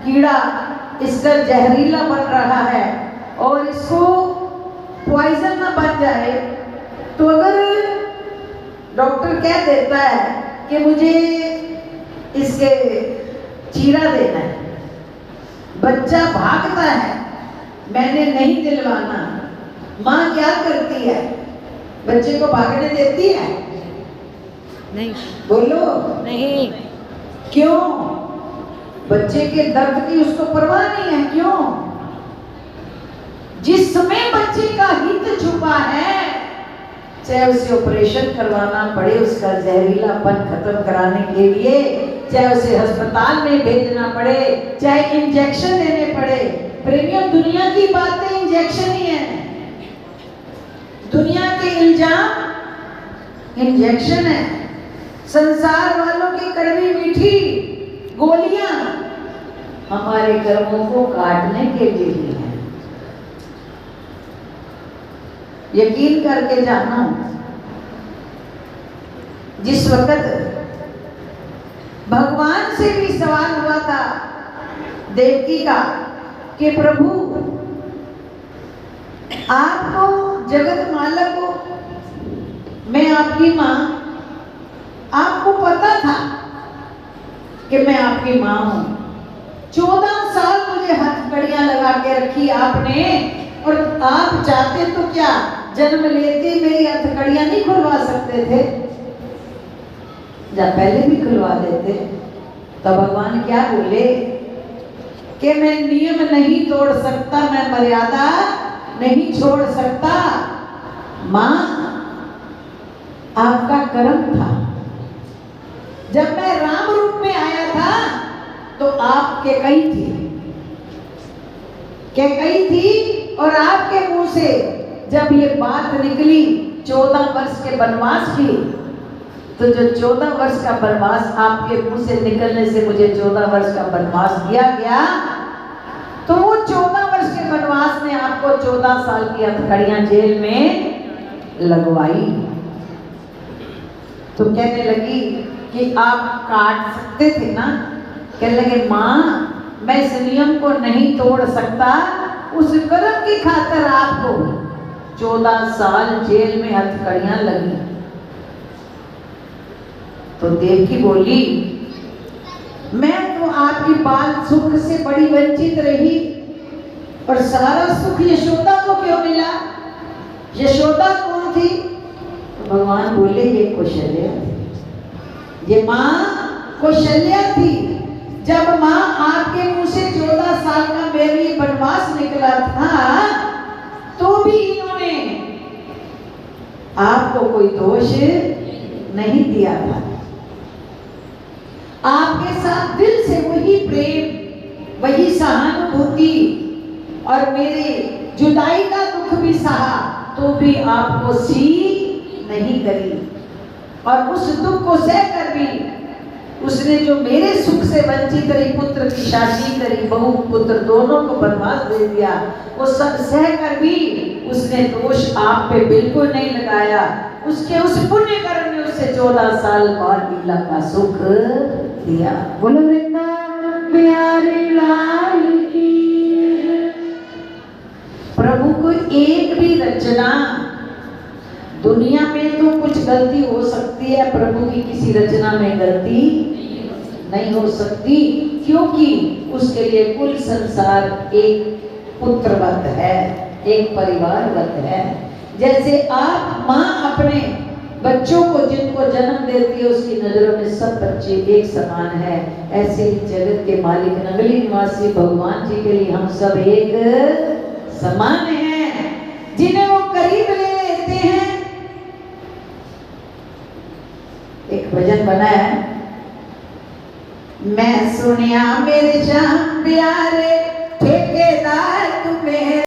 कीड़ा इसका जहरीला बन रहा है और इसको पॉइजन ना बन जाए, तो अगर डॉक्टर कह देता है कि मुझे इसके चीरा देना है, बच्चा भागता है, मैंने नहीं दिलवाना, माँ क्या करती है? बच्चे को भागने देती है? नहीं। बोलो नहीं। क्यों? बच्चे के दर्द की उसको परवाह नहीं है। क्यों? जिसमें बच्चे का हित छुपा है, चाहे उसे ऑपरेशन करवाना पड़े उसका जहरीलापन खत्म कराने के लिए, चाहे उसे अस्पताल में भेजना पड़े, चाहे इंजेक्शन देने पड़े। प्रेमियों, दुनिया की बातें इंजेक्शन ही है, दुनिया के इल्जाम इंजेक्शन है, संसार वालों की कड़वी मीठी गोलियां हमारे कर्मों को काटने के लिए ही है। यकीन करके जानो, जिस वक्त भगवान से भी सवाल हुआ था देवकी का कि प्रभु आपको जगत मालक को, मैं आपकी माँ, आपको पता था कि मैं आपकी माँ हूँ, 14 साल मुझे हथकड़ियाँ लगा के रखी आपने, और आप चाहते तो क्या जन्म लेते मेरी हथकड़ियाँ नहीं खुलवा सकते थे? जब पहले भी खुलवा देते। तो भगवान क्या बोले कि मैं नियम नहीं तोड़ सकता, मैं मर्यादा नहीं छोड़ सकता। माँ, आपका कर्म था, जब मैं राम रूप में आया था तो आप कैकई थी, कैकई थी, और आपके मुंह से जब ये बात निकली 14 वर्ष के वनवास की, तो जो 14 वर्ष का वनवास आपके मुंह से निकलने से मुझे 14 वर्ष का वनवास दिया गया, तो वो 14 वर्ष के वनवास ने आपको 14 साल की हथकड़ियां जेल में लगवाई। तो कहने लगी कि आप काट सकते थे ना? कहने लगे माँ, मैं इस नियम को नहीं तोड़ सकता, उस कर्म की खातिर आपको 14 साल जेल में हथकड़ियां लगी। तो देवकी बोली, मैं तो आपकी बाल सुख से बड़ी वंचित रही, और सारा सुख यशोदा को क्यों मिला? यशोदा कौन थी? तो भगवान बोले ये कौशल्या थी, ये माँ कौशल्या थी। जब माँ आपके मुंह से 14 साल का मेरे लिए वनवास निकला था, तो भी इन्होंने आपको कोई दोष नहीं दिया था। आपके साथ दिल से वही प्रेम, वही सहानुभूति, और मेरे जुदाई का दुख भी सहा, तो भी आपको सी नहीं करी, और उस दुख को सहकर भी उसने जो मेरे सुख से वंचित रही, पुत्र की शादी करी, बहू पुत्र दोनों को वनवास दे दिया, वो सब सहकर भी उसने दोष आप पे बिल्कुल नहीं लगाया। उसके उस पुण्य कर्म ने उसे 14 साल बाद लीला का सुख दिया। बोलो वृंदावन प्यारे लाल की। प्रभु को एक भी रचना, दुनिया में तो कुछ गलती हो सकती है, प्रभु की किसी रचना में गलती नहीं हो सकती, क्योंकि उसके लिए कुल संसार एक पुत्रवत है, एक परिवारवत है। जैसे आप माँ अपने बच्चों को जिनको जन्म देती है उसकी नजरों में सब बच्चे एक समान है, ऐसे ही जगत के मालिक नगली निवासी भगवान जी के लिए हम सब एक समान हैं, जिन्हें वो करीब ले लेते हैं। एक भजन बना है, मैं सुनिया मेरे श्याम प्यारे ठेकेदार तुम्हें